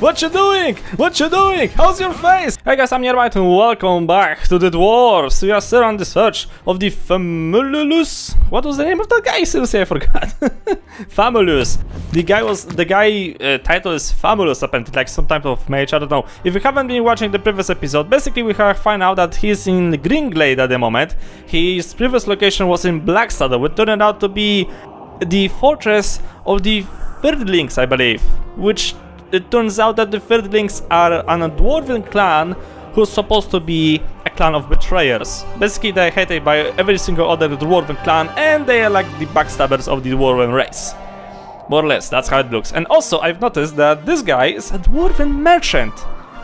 What you doing? What you doing? How's your face? Hey guys, I'm Neodyinamite and welcome back to the Dwarves. We are still on the search of the Famulus. What was the name of that guy? Seriously, I forgot. Famulus. The guy title is Famulus, apparently, like some type of mage, I don't know. If you haven't been watching the previous episode, basically we have find out that he's in Greenglade at the moment. His previous location was in Blacksaddle, which turned out to be the fortress of the Thirdlings, I believe, which it turns out that the Thirdlings are a Dwarven clan who's supposed to be a clan of betrayers. Basically, they're hated by every single other Dwarven clan, and they are like the backstabbers of the Dwarven race. More or less, that's how it looks. And also, I've noticed that this guy is a Dwarven merchant,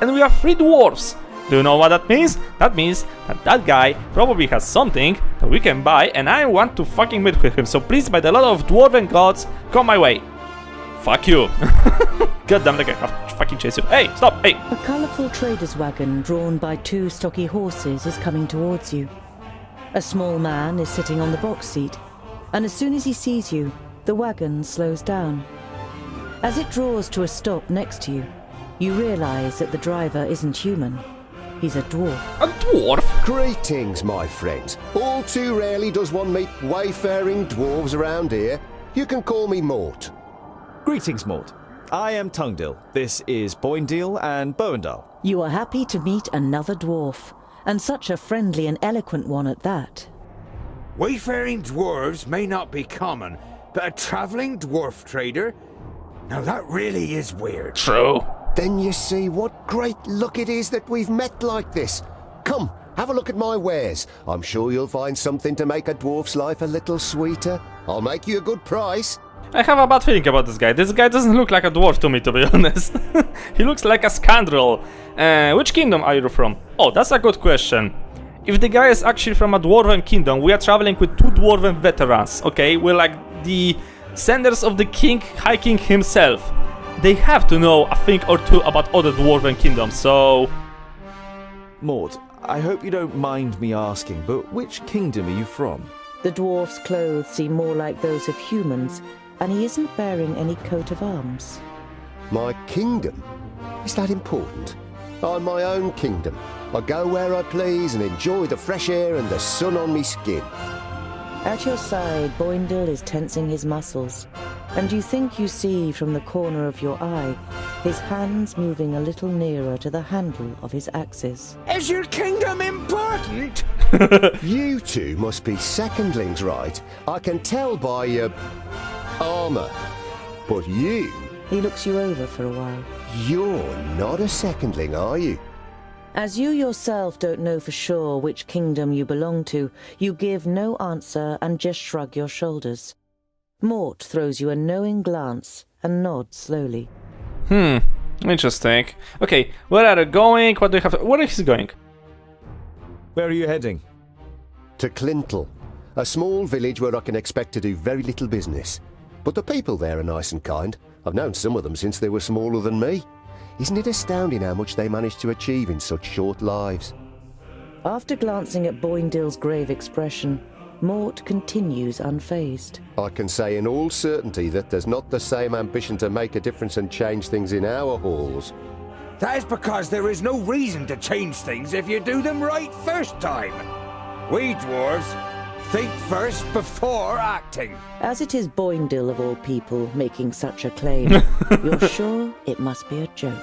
and we are 3 dwarves. Do you know what that means? That means that that guy probably has something that we can buy, and I want to fucking meet with him. So please, by the lot of Dwarven gods, come my way. Fuck you. God damn, like I have to fucking chase you. Hey, stop, hey! A colourful trader's wagon drawn by 2 stocky horses is coming towards you. A small man is sitting on the box seat, and as soon as he sees you, the wagon slows down. As it draws to a stop next to you, you realise that the driver isn't human. He's a dwarf. A dwarf? Greetings, my friends. All too rarely does one meet wayfaring dwarves around here. You can call me Mort. Greetings, Mort. I am Tungdil. This is Boindil and Boendal. You are happy to meet another dwarf, and such a friendly and eloquent one at that. Wayfaring dwarves may not be common, but a travelling dwarf trader? Now that really is weird. True. Then you see what great luck it is that we've met like this. Come, have a look at my wares. I'm sure you'll find something to make a dwarf's life a little sweeter. I'll make you a good price. I have a bad feeling about this guy. This guy doesn't look like a dwarf to me, to be honest. He looks like a scoundrel. Which kingdom are you from? Oh, that's a good question. If the guy is actually from a dwarven kingdom, we are traveling with 2 dwarven veterans, okay? We're like the senders of the king, High King himself. They have to know a thing or two about other dwarven kingdoms, so... Mort, I hope you don't mind me asking, but which kingdom are you from? The dwarf's clothes seem more like those of humans, and he isn't bearing any coat of arms. My kingdom? Is that important? I'm my own kingdom. I go where I please and enjoy the fresh air and the sun on me skin. At your side, Boindil is tensing his muscles, and you think you see from the corner of your eye his hands moving a little nearer to the handle of his axes. Is your kingdom important? You two must be secondlings, right? I can tell by your armour. But you... He looks you over for a while. You're not a secondling, are you? As you yourself don't know for sure which kingdom you belong to, you give no answer and just shrug your shoulders. Mort throws you a knowing glance and nods slowly. Interesting. Okay, where are you going? What do you have? Where is he going? Where are you heading? To Clintel, a small village where I can expect to do very little business. But the people there are nice and kind. I've known some of them since they were smaller than me. Isn't it astounding how much they manage to achieve in such short lives? After glancing at Boindil's grave expression, Mort continues unfazed. I can say in all certainty that there's not the same ambition to make a difference and change things in our halls. That is because there is no reason to change things if you do them right first time. We dwarves think first before acting. As it is Boindil of all people making such a claim, you're sure it must be a joke.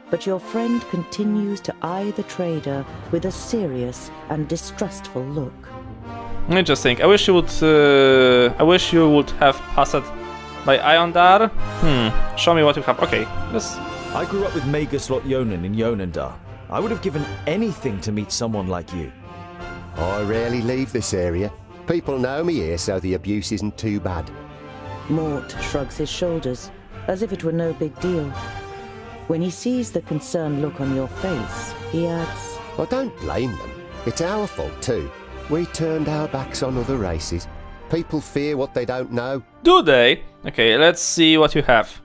But your friend continues to eye the trader with a serious and distrustful look. Interesting. I wish you would have passed by Iondar. Show me what you have. Okay, let's... I grew up with Maguslot Yonan in Yonandar. I would have given anything to meet someone like you. I rarely leave this area. People know me here, so the abuse isn't too bad. Mort shrugs his shoulders, as if it were no big deal. When he sees the concerned look on your face, he adds, I don't blame them. It's our fault too. We turned our backs on other races. People fear what they don't know. Do they? Okay, let's see what you have.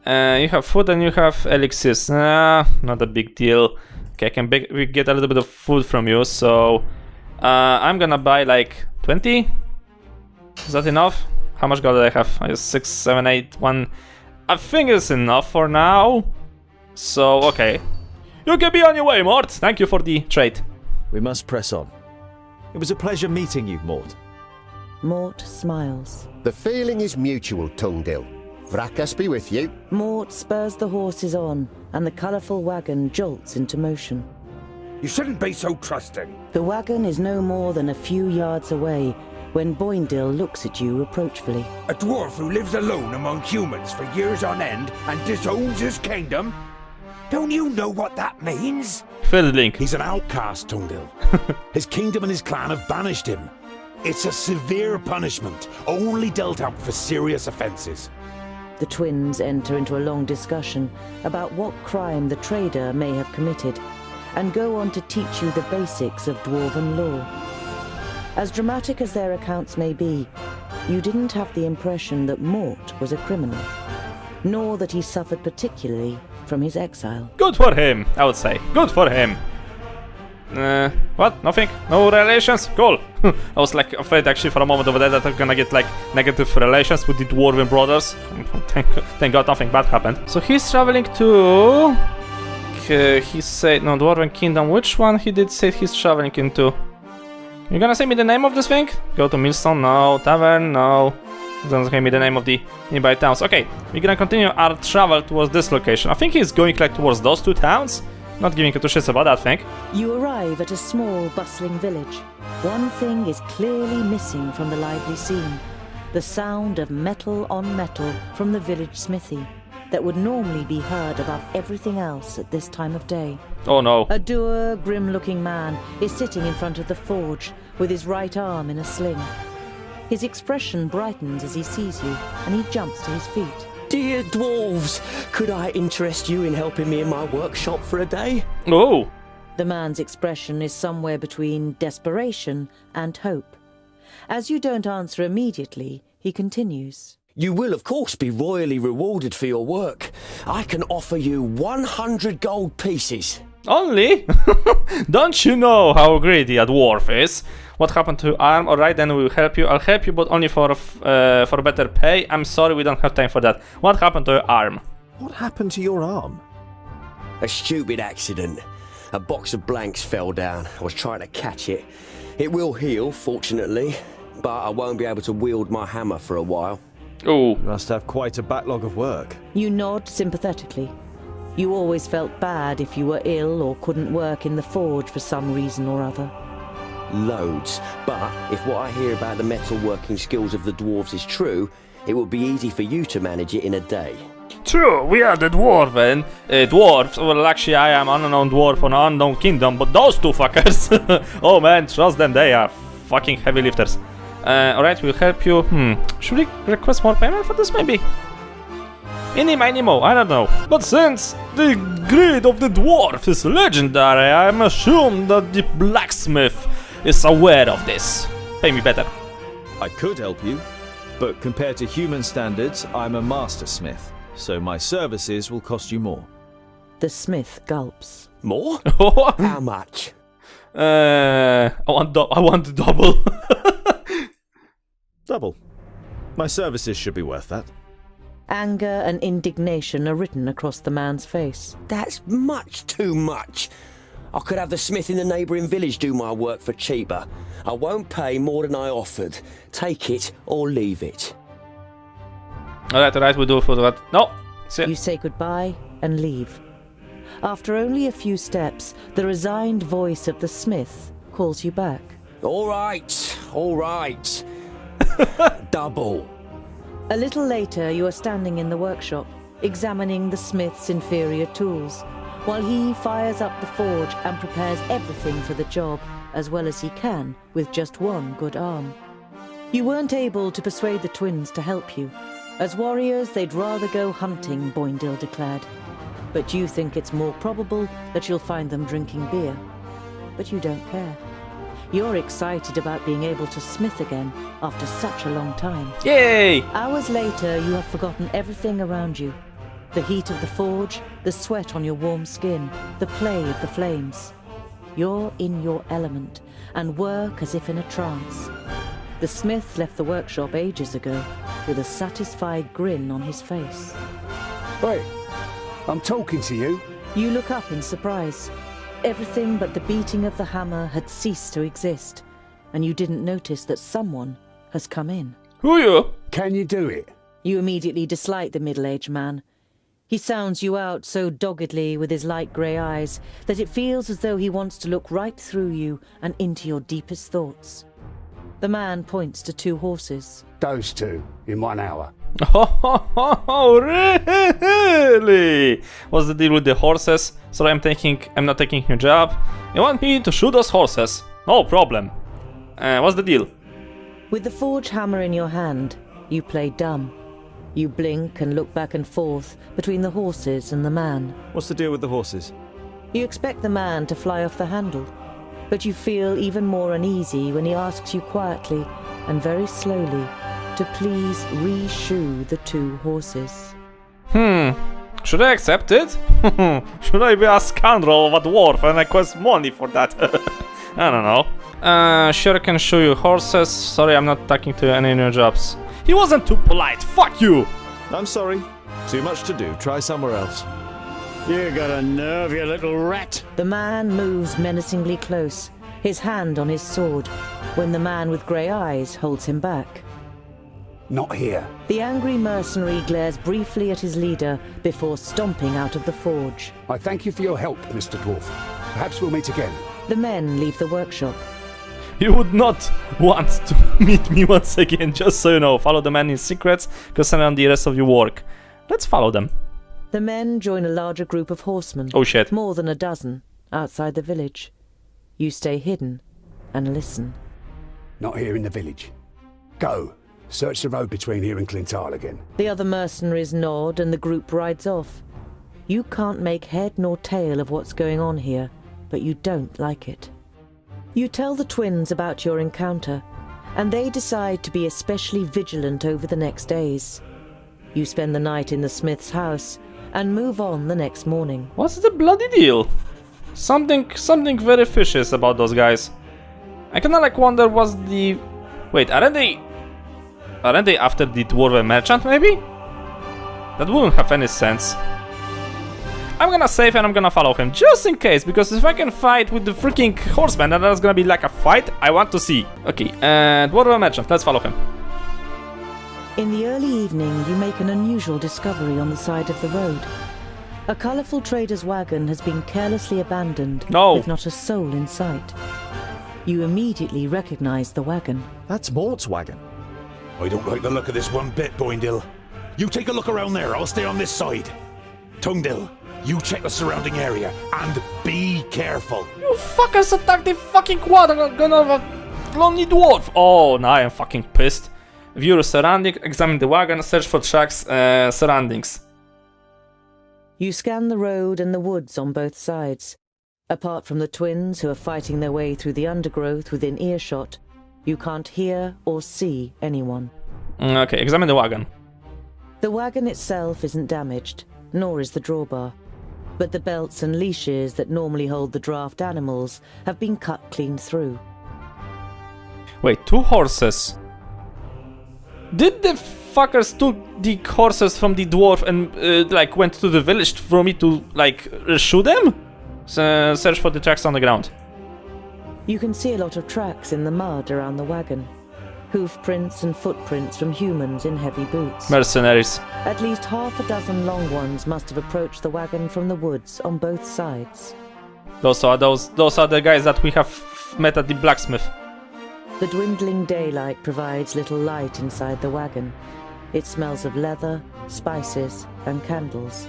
You have food and you have elixirs. Not a big deal. Okay, I can get a little bit of food from you, so I'm gonna buy like 20. Is that enough? How much gold do I have? I have 6, 7, 8, 1. I think it's enough for now. So, okay. You can be on your way, Mort. Thank you for the trade. We must press on. It was a pleasure meeting you, Mort. Mort smiles. The feeling is mutual, Tungdill. Vrakas be with you. Mort spurs the horses on, and the colourful wagon jolts into motion. You shouldn't be so trusting. The wagon is no more than a few yards away when Boindil looks at you reproachfully. A dwarf who lives alone among humans for years on end and disowns his kingdom? Don't you know what that means? Fill the link. He's an outcast, Tungdill. His kingdom and his clan have banished him. It's a severe punishment, only dealt out for serious offences. The twins enter into a long discussion about what crime the trader may have committed, and go on to teach you the basics of Dwarven law. As dramatic as their accounts may be, you didn't have the impression that Mort was a criminal, nor that he suffered particularly from his exile. Good for him, I would say. Good for him. What? Nothing? No relations? Cool. I was like afraid actually for a moment over there that I'm gonna get like negative relations with the Dwarven brothers. Thank God nothing bad happened. So he's traveling to... he said, no, Dwarven Kingdom. Which one he did say he's traveling into? You gonna say me the name of this thing? Go to Millstone? No. Tavern? No. Doesn't give me the name of the nearby towns. Okay, we're gonna continue our travel towards this location. I think he's going like towards those two towns. Not giving a two shits about that thing. You arrive at a small, bustling village. One thing is clearly missing from the lively scene: the sound of metal on metal from the village smithy that would normally be heard above everything else at this time of day. Oh no. A dour, grim-looking man is sitting in front of the forge with his right arm in a sling. His expression brightens as he sees you, and he jumps to his feet. Dear dwarves, could I interest you in helping me in my workshop for a day? Oh. The man's expression is somewhere between desperation and hope. As you don't answer immediately, he continues. You will, of course, be royally rewarded for your work. I can offer you 100 gold pieces. Only? Don't you know how greedy a dwarf is? What happened to arm? Alright, then we'll help you. I'll help you, but only for better pay. I'm sorry, we don't have time for that. What happened to your arm? What happened to your arm? A stupid accident. A box of blanks fell down. I was trying to catch it. It will heal, fortunately, but I won't be able to wield my hammer for a while. Oh. You must have quite a backlog of work. You nod sympathetically. You always felt bad if you were ill or couldn't work in the forge for some reason or other. Loads. But if what I hear about the metalworking skills of the dwarves is true, it will be easy for you to manage it in a day. True, we are the Dwarven dwarves. Well, actually, I am an unknown dwarf on an unknown kingdom, but those two fuckers, oh man, trust them, they are fucking heavy lifters. Alright, we'll help you. Should we request more payment for this, maybe? Any miny mo, I don't know. But since the greed of the dwarf is legendary, I'm assumed that the blacksmith is aware of this. Pay me better. I could help you, but compared to human standards, I'm a master smith, so my services will cost you more. The smith gulps. More? How much? I want double. Double. My services should be worth that. Anger and indignation are written across the man's face. That's much too much. I could have the smith in the neighbouring village do my work for cheaper. I won't pay more than I offered. Take it or leave it. Alright, we'll do for that. No! See ya. You say goodbye and leave. After only a few steps, the resigned voice of the smith calls you back. All right. Double. A little later, you are standing in the workshop, examining the smith's inferior tools, while he fires up the forge and prepares everything for the job, as well as he can, with just one good arm. You weren't able to persuade the twins to help you. As warriors, they'd rather go hunting, Boindil declared. But you think it's more probable that you'll find them drinking beer. But you don't care. You're excited about being able to smith again after such a long time. Yay! Hours later, you have forgotten everything around you. The heat of the forge, the sweat on your warm skin, the play of the flames. You're in your element and work as if in a trance. The smith left the workshop ages ago, with a satisfied grin on his face. Wait, I'm talking to you. You look up in surprise. Everything but the beating of the hammer had ceased to exist, and you didn't notice that someone has come in. Who you? Can you do it? You immediately dislike the middle-aged man. He sounds you out so doggedly with his light grey eyes that it feels as though he wants to look right through you and into your deepest thoughts. The man points to 2 horses. Those 2, in 1 hour. Oh, really? What's the deal with the horses? Sorry, I'm not taking your job. You want me to shoot those horses? No problem. What's the deal? With the forge hammer in your hand, you play dumb. You blink and look back and forth between the horses and the man. What's the deal with the horses? You expect the man to fly off the handle, but you feel even more uneasy when he asks you quietly and very slowly to please re-shoe the 2 horses. Should I accept it? Should I be a scoundrel of a dwarf and request money for that? I don't know. Sure, I can show you horses. Sorry, I'm not talking to any new jobs. He wasn't too polite. Fuck you! I'm sorry. Too much to do. Try somewhere else. You got a nerve, you little rat. The man moves menacingly close, his hand on his sword, when the man with grey eyes holds him back. Not here. The angry mercenary glares briefly at his leader before stomping out of the forge. I thank you for your help, Mr. Dwarf. Perhaps we'll meet again. The men leave the workshop. You would not want to meet me once again, just so you know. Follow the man in secrets, concentrate on the rest of your work. Let's follow them. The men join a larger group of horsemen. Oh shit. More than a dozen, outside the village. You stay hidden and listen. Not here in the village. Go. Search the road between here and Clintal again. The other mercenaries nod and the group rides off. You can't make head nor tail of what's going on here, but you don't like it. You tell the twins about your encounter, and they decide to be especially vigilant over the next days. You spend the night in the smith's house and move on the next morning. What's the bloody deal? Something very fishy about those guys. I kinda like wonder what's the... Wait, aren't they after the Dwarven merchant, maybe? That wouldn't have any sense. I'm gonna save and I'm gonna follow him, just in case, because if I can fight with the freaking horseman and that's gonna be like a fight, I want to see. Okay, Dwarven merchant, let's follow him. In the early evening, you make an unusual discovery on the side of the road. A colourful trader's wagon has been carelessly abandoned, with not a soul in sight. You immediately recognise the wagon. That's Mort's wagon. I don't like the look of this one bit, Boindil. You take a look around there, I'll stay on this side. Tungdil, you check the surrounding area, and be careful. You fuckers attacked the fucking quad of a lonely dwarf! Oh, now I am fucking pissed. View your surrounding, examine the wagon, search for tracks, surroundings. You scan the road and the woods on both sides. Apart from the twins who are fighting their way through the undergrowth within earshot, you can't hear or see anyone. Okay, examine the wagon. The wagon itself isn't damaged, nor is the drawbar. But the belts and leashes that normally hold the draft animals have been cut clean through. Wait, 2 horses. Did the fuckers took the horses from the dwarf and like went to the village for me to like shoot them? Search for the tracks on the ground. You can see a lot of tracks in the mud around the wagon. Hoof prints and footprints from humans in heavy boots. Mercenaries. At least half a dozen long ones must have approached the wagon from the woods on both sides. Those are the guys that we have met at the blacksmith. The dwindling daylight provides little light inside the wagon. It smells of leather, spices, and candles.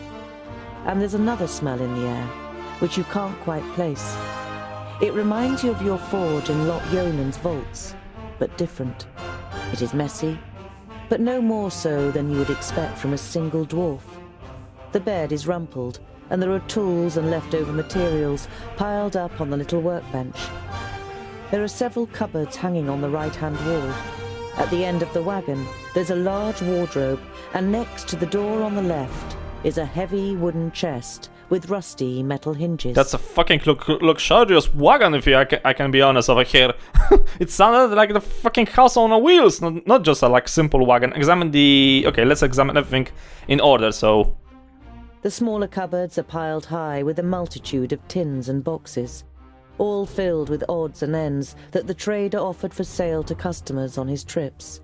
And there's another smell in the air, which you can't quite place. It reminds you of your forge in Lot Yonan's vaults, but different. It is messy, but no more so than you would expect from a single dwarf. The bed is rumpled, and there are tools and leftover materials piled up on the little workbench. There are several cupboards hanging on the right-hand wall. At the end of the wagon, there's a large wardrobe, and next to the door on the left, is a heavy wooden chest with rusty metal hinges. That's a fucking luxurious wagon, if I can be honest over here. It sounded like the fucking house on wheels, not just a like simple wagon. Examine the... Okay, let's examine everything in order, so... The smaller cupboards are piled high with a multitude of tins and boxes, all filled with odds and ends that the trader offered for sale to customers on his trips.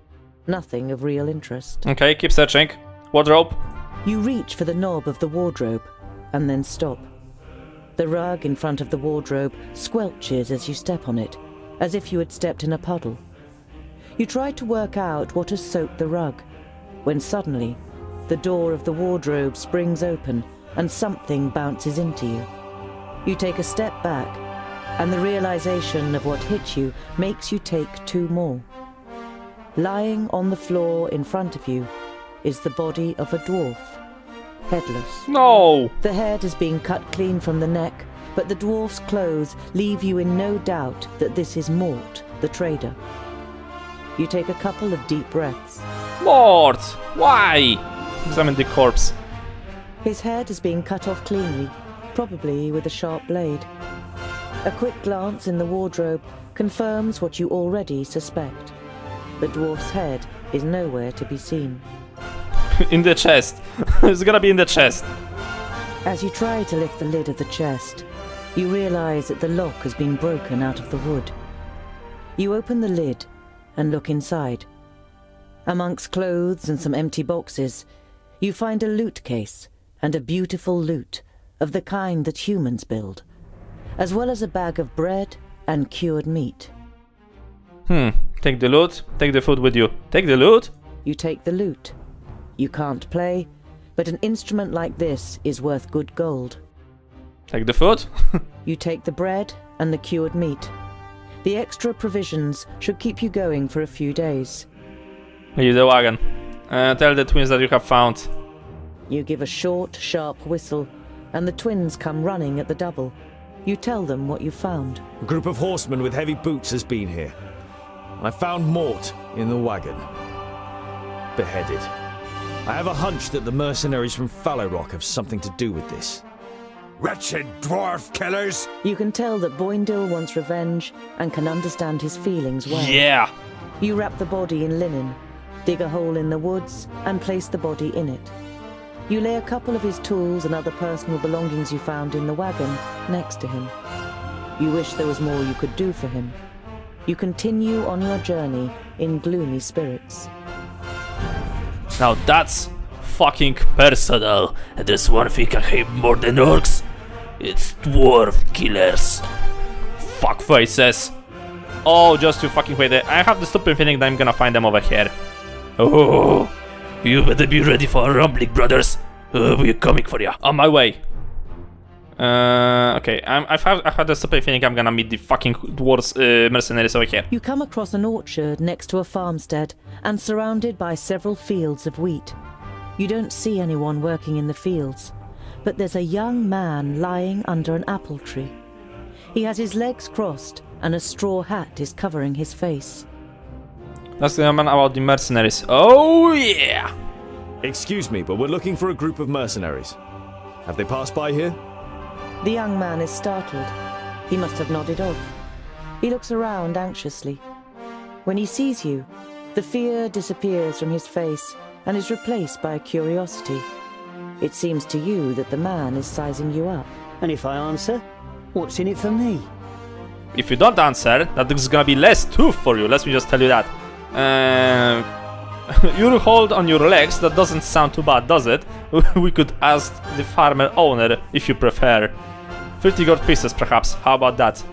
Nothing of real interest. Okay, keep searching. Wardrobe. You reach for the knob of the wardrobe, and then stop. The rug in front of the wardrobe squelches as you step on it, as if you had stepped in a puddle. You try to work out what has soaked the rug, when suddenly the door of the wardrobe springs open and something bounces into you. You take a step back, and the realization of what hit you makes you take two more. Lying on the floor in front of you is the body of a dwarf, headless. No! The head has been cut clean from the neck, but the dwarf's clothes leave you in no doubt that this is Mort, the trader. You take a couple of deep breaths. Mort! Why? Examine the corpse. His head has been cut off cleanly, probably with a sharp blade. A quick glance in the wardrobe confirms what you already suspect. The dwarf's head is nowhere to be seen. In the chest. It's gonna be in the chest. As you try to lift the lid of the chest, you realize that the lock has been broken out of the wood. You open the lid and look inside. Amongst clothes and some empty boxes, you find a loot case and a beautiful loot of the kind that humans build, as well as a bag of bread and cured meat. Take the loot, take the food with you. Take the loot? You take the loot. You can't play, but an instrument like this is worth good gold. Take the food? You take the bread and the cured meat. The extra provisions should keep you going for a few days. Leave the wagon. Tell the twins that you have found. You give a short, sharp whistle, and the twins come running at the double. You tell them what you found. A group of horsemen with heavy boots has been here. I found Mort in the wagon, beheaded. I have a hunch that the mercenaries from Fallow Rock have something to do with this. Wretched dwarf killers! You can tell that Boindil wants revenge and can understand his feelings well. Yeah! You wrap the body in linen, dig a hole in the woods, and place the body in it. You lay a couple of his tools and other personal belongings you found in the wagon next to him. You wish there was more you could do for him. You continue on your journey in gloomy spirits. Now that's fucking personal. And there's one thing I hate more than orcs. It's dwarf killers. Fuck faces. Oh, just to fucking wait. I have the stupid feeling that I'm gonna find them over here. Oh, you better be ready for a rumbling, brothers. We're coming for you. On my way. Okay, I've had a stupid feeling I'm gonna meet the fucking dwarves mercenaries over here. You come across an orchard next to a farmstead and surrounded by several fields of wheat. You don't see anyone working in the fields, but there's a young man lying under an apple tree. He has his legs crossed and a straw hat is covering his face. That's the man about the mercenaries. Oh yeah! Excuse me, but we're looking for a group of mercenaries. Have they passed by here? The young man is startled. He must have nodded off. He looks around anxiously. When he sees you, the fear disappears from his face and is replaced by curiosity. It seems to you that the man is sizing you up. And if I answer, what's in it for me? If you don't answer, that is gonna be less tooth for you, let me just tell you that. You hold on your legs, that doesn't sound too bad, does it? We could ask the farmer owner if you prefer. 50 gold pieces perhaps, how about that?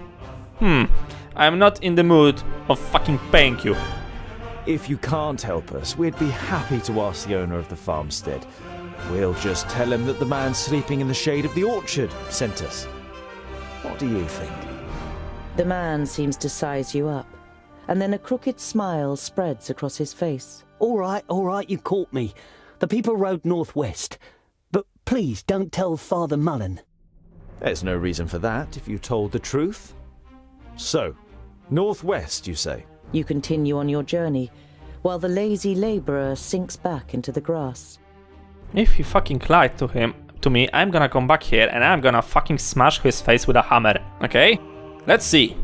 I'm not in the mood of fucking paying you. If you can't help us, we'd be happy to ask the owner of the farmstead. We'll just tell him that the man sleeping in the shade of the orchard sent us. What do you think? The man seems to size you up, and then a crooked smile spreads across his face. All right, you caught me. The people rode northwest. But please don't tell Father Mullen. There's no reason for that if you told the truth. So, northwest, you say? You continue on your journey, while the lazy labourer sinks back into the grass. If he fucking lied to me, I'm gonna come back here and I'm gonna fucking smash his face with a hammer. Okay? Let's see.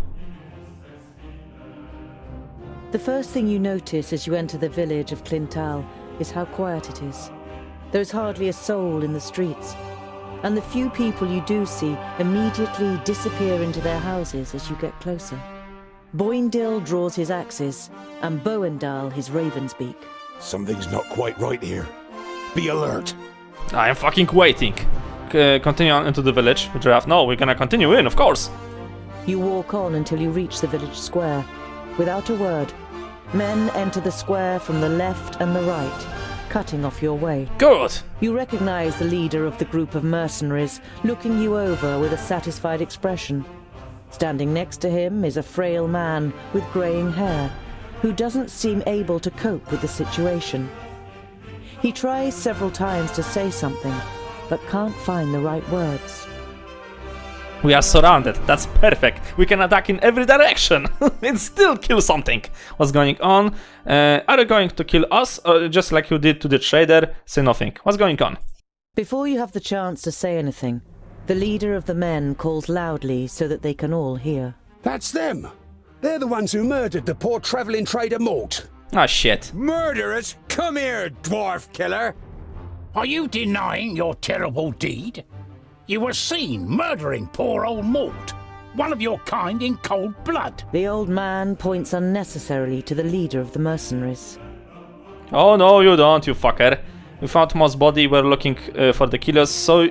The first thing you notice as you enter the village of Clintal is how quiet it is. There's hardly a soul in the streets, and the few people you do see immediately disappear into their houses as you get closer. Boindil draws his axes, and Boendal his raven's beak. Something's not quite right here. Be alert. I am fucking waiting. Continue on into the village. Giraffe, no, we're gonna continue in, of course. You walk on until you reach the village square. Without a word, men enter the square from the left and the right, cutting off your way. Good. You recognize the leader of the group of mercenaries, looking you over with a satisfied expression. Standing next to him is a frail man with greying hair, who doesn't seem able to cope with the situation. He tries several times to say something, but can't find the right words. We are surrounded. That's perfect. We can attack in every direction and still kill something. What's going on? Are you going to kill us, or just like you did to the trader? Say nothing. What's going on? Before you have the chance to say anything, the leader of the men calls loudly so that they can all hear. That's them. They're the ones who murdered the poor travelling trader Mort. Ah, shit. Murderers? Come here, dwarf killer! Are you denying your terrible deed? You were seen murdering poor old Mort, one of your kind in cold blood. The old man points unnecessarily to the leader of the mercenaries. Oh no, you don't, you fucker. We found Moss body, we're looking for the killers, so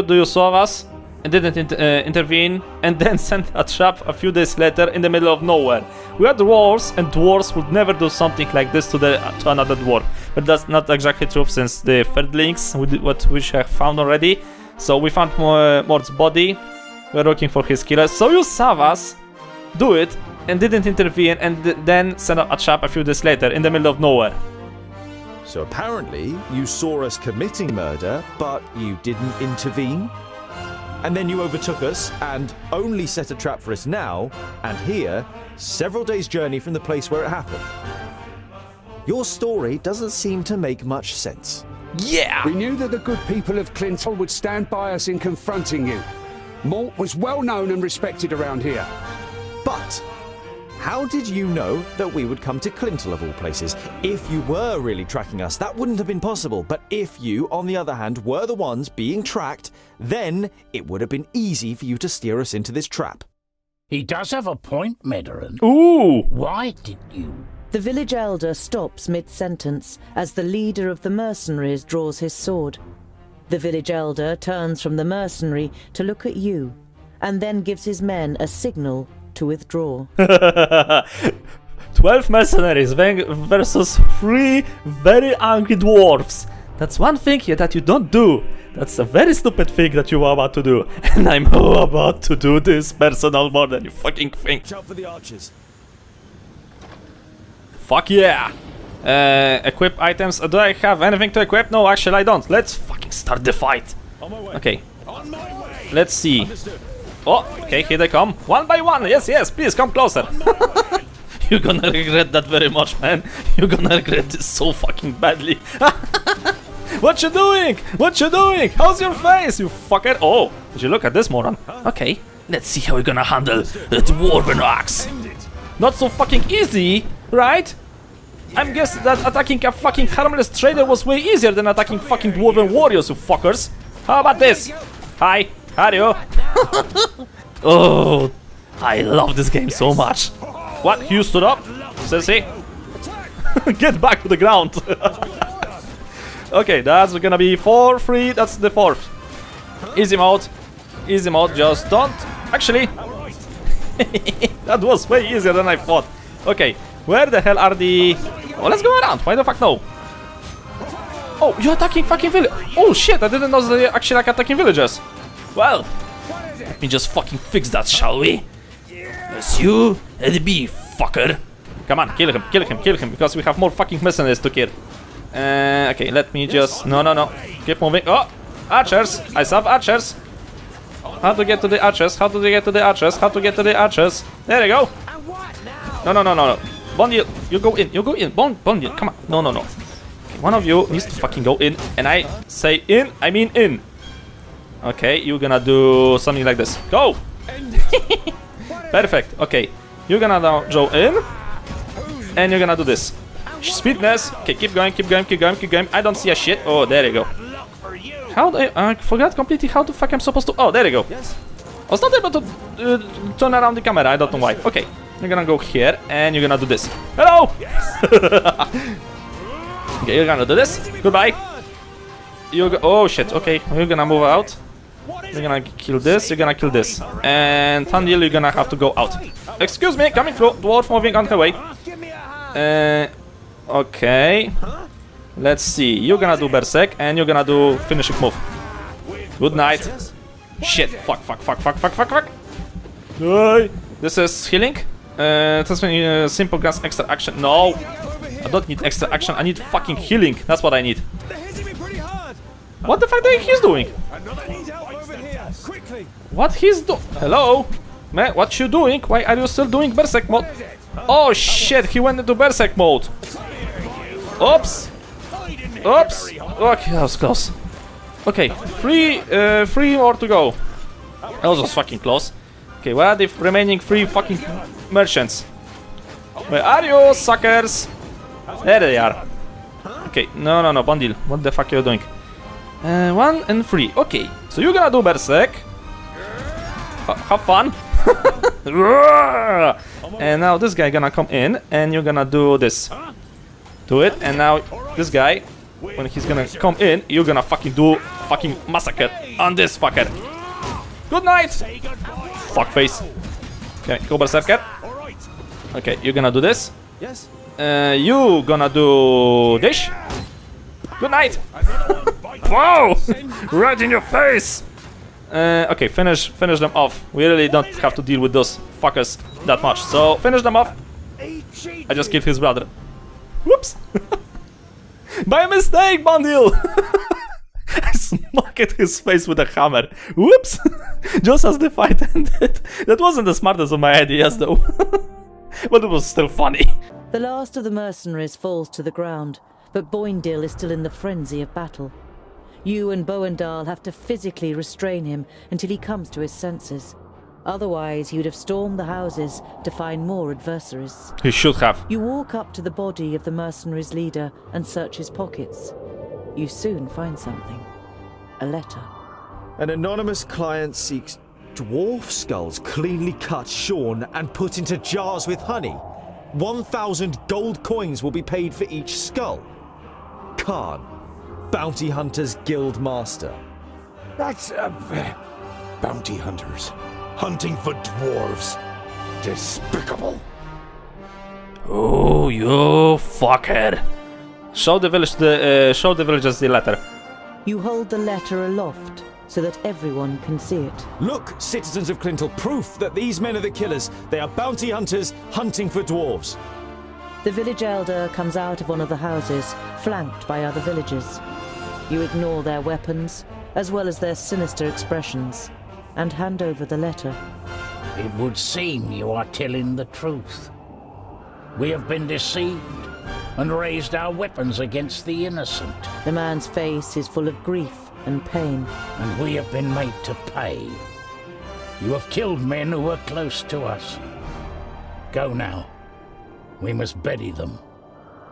do you saw us? And didn't intervene, and then sent a trap a few days later in the middle of nowhere. We are dwarves, and dwarves would never do something like this to another dwarf. But that's not exactly true, since the thirdlings, what we have found already. So we found Mort's body, we're looking for his killers. So you saw us do it, and didn't intervene, and then sent a trap a few days later in the middle of nowhere. So apparently, you saw us committing murder, but you didn't intervene? And then you overtook us, and only set a trap for us now, and here, several days' journey from the place where it happened. Your story doesn't seem to make much sense. Yeah! We knew that the good people of Clintal would stand by us in confronting you. Mort was well known and respected around here. But how did you know that we would come to Clintal of all places? If you were really tracking us, that wouldn't have been possible. But if you, on the other hand, were the ones being tracked, then it would have been easy for you to steer us into this trap. He does have a point, Medarin. Ooh! Why did you? The village elder stops mid-sentence as the leader of the mercenaries draws his sword. The village elder turns from the mercenary to look at you, and then gives his men a signal to withdraw. 12 mercenaries versus 3 very angry dwarves. That's one thing here that you don't do. That's a very stupid thing that you are about to do. And I'm about to do this personal more than you fucking think. Watch out for the archers. Fuck yeah! Equip items. Do I have anything to equip? No, actually I don't. Let's fucking start the fight. On my way. Okay. On my way. Let's see. Understood. Oh, okay, here they come. One by one. Yes, yes, please come closer. You're gonna regret that very much, man. You're gonna regret this so fucking badly. What you doing? What you doing? How's your face, you fucker? Oh, did you look at this moron? Okay, let's see how we're gonna handle the Dwarven axe. Not so fucking easy, right? I'm guessing that attacking a fucking harmless trader was way easier than attacking fucking Dwarven warriors, you fuckers. How about this? Hi, how are you? Oh, I love this game so much. What? You stood up? Says he. Get back to the ground. Okay, that's gonna be 4-3. That's the 4th. Easy mode. Easy mode. Just don't. Actually, that was way easier than I thought. Okay, where the hell are the... Oh, let's go around. Why the fuck no? Oh, you're attacking fucking village. Oh shit, I didn't know they're actually like attacking villagers. Well, let me just fucking fix that, shall we? Yes, you and me, fucker. Come on, kill him, kill him, kill him, because we have more fucking mercenaries to kill. Okay, let me just... No. Keep moving. Oh, archers. I saw archers. How to get to the archers? How to get to the archers? How to get to the archers? There you go. No. Bondil, you go in. You go in. Bondil, come on. No. One of you needs to fucking go in, and I say in, I mean in. Okay, you're gonna do something like this. Go! Perfect, okay. You're gonna now go in, and you're gonna do this. Speedness. Okay, keep going, keep going, keep going, keep going. I don't see a shit. Oh, there you go. How do I forgot completely how the fuck I'm supposed to... Oh, there you go. I was not able to turn around the camera, I don't know why. Okay, you're gonna go here, and you're gonna do this. Hello! Okay, you're gonna do this. Goodbye. Oh shit, okay. You're gonna move out. You're gonna kill this, you're gonna kill this. And Tandil, you're gonna have to go out. Excuse me, coming through. Dwarf moving on her way. Okay. Let's see. You're gonna do Berserk, and you're gonna do finishing move. Good night. Shit. Fuck, fuck, fuck, fuck, fuck, fuck, fuck. This is healing. Simple gas extra action. No. I don't need extra action. I need fucking healing. That's what I need. What the fuck are he's doing? What he's doing? Hello? Man, what you doing? Why are you still doing Berserk mode? Oh shit, he went into Berserk mode. Oops. Oops. Okay, that was close. Okay, three more to go. That was fucking close. Okay, where are the remaining 3 fucking merchants? Where are you, suckers? There they are. Okay, no, Bundle. What the fuck are you doing? 1 and 3. Okay, so you're gonna do Berserk. Have fun. And now this guy gonna come in, and you're gonna do this. Do it, and now this guy, when he's gonna come in, you're gonna fucking do fucking massacre on this fucker. Good night. Fuckface. Okay, go Berserker. Okay, you're gonna do this. Yes. You gonna do this. Good night. Wow! Right in your face. Okay, finish them off. We really don't have to deal with those fuckers that much. So finish them off. I just killed his brother. Whoops! By mistake, Bundle! I smacked his face with a hammer. Whoops! Just as the fight ended. That wasn't the smartest of my ideas, though. But it was still funny. The last of the mercenaries falls to the ground, but Boindil is still in the frenzy of battle. You and Boendal have to physically restrain him until he comes to his senses. Otherwise, he would have stormed the houses to find more adversaries. He should have. You walk up to the body of the mercenaries' leader and search his pockets. You soon find something. A letter. An anonymous client seeks dwarf skulls cleanly cut, shorn, and put into jars with honey. 1,000 gold coins will be paid for each skull. Khan, Bounty Hunters Guild Master. That's bounty hunters hunting for dwarves. Despicable. Oh, you fuckhead! Show the villagers the letter. You hold the letter aloft so that everyone can see it. Look, citizens of Clintel, proof that these men are the killers. They are bounty hunters hunting for dwarves. The village elder comes out of one of the houses, flanked by other villagers. You ignore their weapons, as well as their sinister expressions, and hand over the letter. It would seem you are telling the truth. We have been deceived and raised our weapons against the innocent. The man's face is full of grief and pain. And we have been made to pay. You have killed men who were close to us. Go now. We must bury them.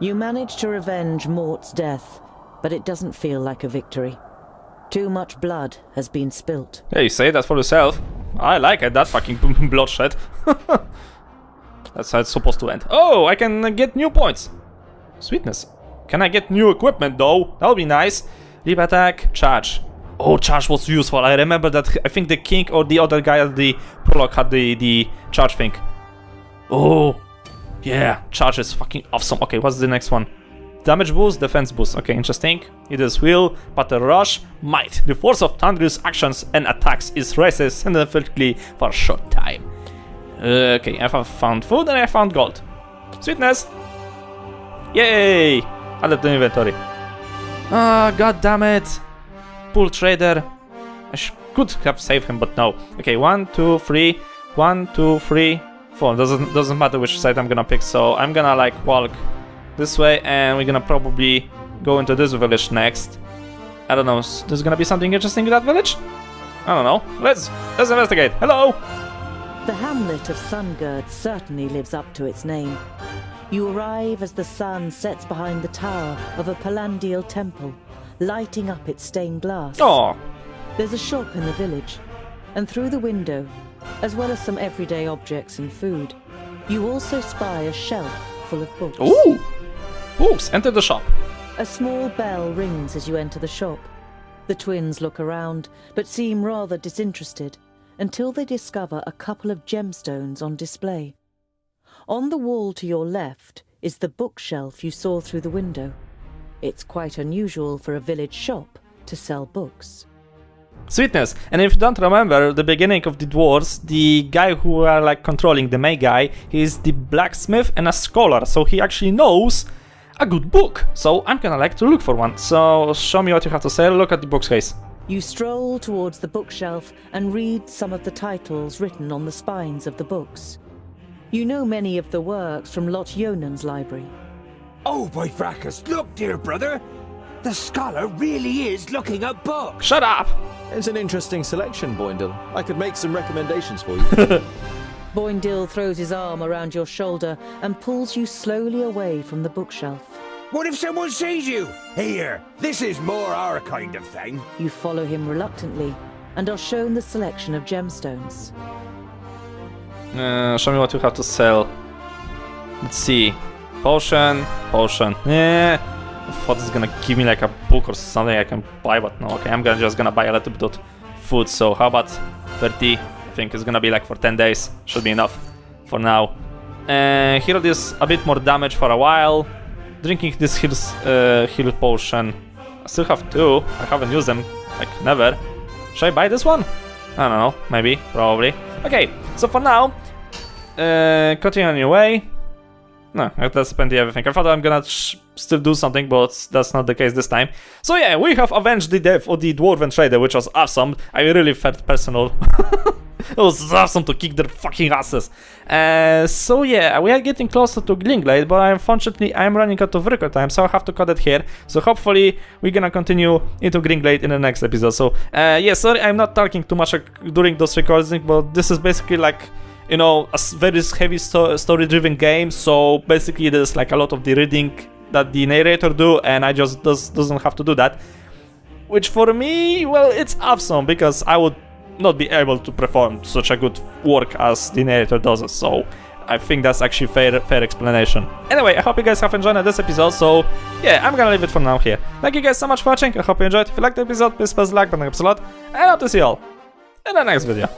You manage to revenge Mort's death, but it doesn't feel like a victory. Too much blood has been spilt. Yeah, you say that for yourself. I like it, that fucking bloodshed. That's how it's supposed to end. Oh, I can get new points. Sweetness. Can I get new equipment though? That would be nice. Leap attack, charge. Oh, charge was useful. I remember that. I think the king or the other guy at the prologue had the charge thing. Oh, yeah, charge is fucking awesome. Okay, what's the next one? Damage boost, defense boost. Okay, interesting. It is will, battle rush, might. The force of Thunder's actions and attacks is raised significantly for a short time. Okay, I have found food and I found gold. Sweetness. Yay! Added to inventory. Ah, god damn it. Pool trader. I could have saved him, but no. Okay, 1, 2, 3. 1, 2, 3, 4. Doesn't matter which side I'm gonna pick, so I'm gonna like walk this way, and we're gonna probably go into this village next. I don't know, there's gonna be something interesting in that village? I don't know. Let's investigate. Hello! The hamlet of Sungird certainly lives up to its name. You arrive as the sun sets behind the tower of a Palandial temple, lighting up its stained glass. Oh, There's a shop in the village, and through the window, as well as some everyday objects and food, you also spy a shelf full of books. ooh! Books, enter the shop. A small bell rings as you enter the shop. The twins look around, but seem rather disinterested, until they discover a couple of gemstones on display. On the wall to your left is the bookshelf you saw through the window. It's quite unusual for a village shop to sell books. Sweetness. And if you don't remember the beginning of the dwarves, the guy who are like controlling the main guy, he's the blacksmith and a scholar, so he actually knows a good book. So I'm gonna like to look for one. So show me what you have to say. Look at the bookcase. You stroll towards the bookshelf and read some of the titles written on the spines of the books. You know many of the works from Lot Yonan's library. Oh, by fracas, look, dear brother! The scholar really is looking at books! Shut up! It's an interesting selection, Boindle. I could make some recommendations for you. Boindle throws his arm around your shoulder and pulls you slowly away from the bookshelf. What if someone sees you? Here, this is more our kind of thing. You follow him reluctantly and are shown the selection of gemstones. Show me what you have to sell. Let's see. Potion. I thought it's gonna give me like a book or something I can buy, but no, okay, I'm just gonna buy a little bit of food. So how about 30? I think it's gonna be like for 10 days. Should be enough for now. Heal is a bit more damage for a while. Drinking this heal potion. I still have 2. I haven't used them, like never. Should I buy this one? I don't know, maybe, probably. Okay, so for now, continue on your way. No, that's apparently everything. I thought I'm gonna still do something, but that's not the case this time. So yeah, we have avenged the death of the Dwarven trader, which was awesome. I really felt personal. It was awesome to kick their fucking asses. So yeah, we are getting closer to Glinglade, but unfortunately I'm running out of record time, so I have to cut it here. So hopefully we're gonna continue into Glinglade in the next episode. So yeah, sorry I'm not talking too much during those recordings, but this is basically like, you know, a very heavy story-driven game, so basically there's like a lot of the reading that the narrator do, and I just doesn't have to do that. Which for me, well, it's awesome, because I would not be able to perform such a good work as the narrator does, so I think that's actually fair explanation. Anyway, I hope you guys have enjoyed this episode, so yeah, I'm gonna leave it for now here. Thank you guys so much for watching, I hope you enjoyed. If you liked the episode, please press the like button, and I hope to see you all in the next video.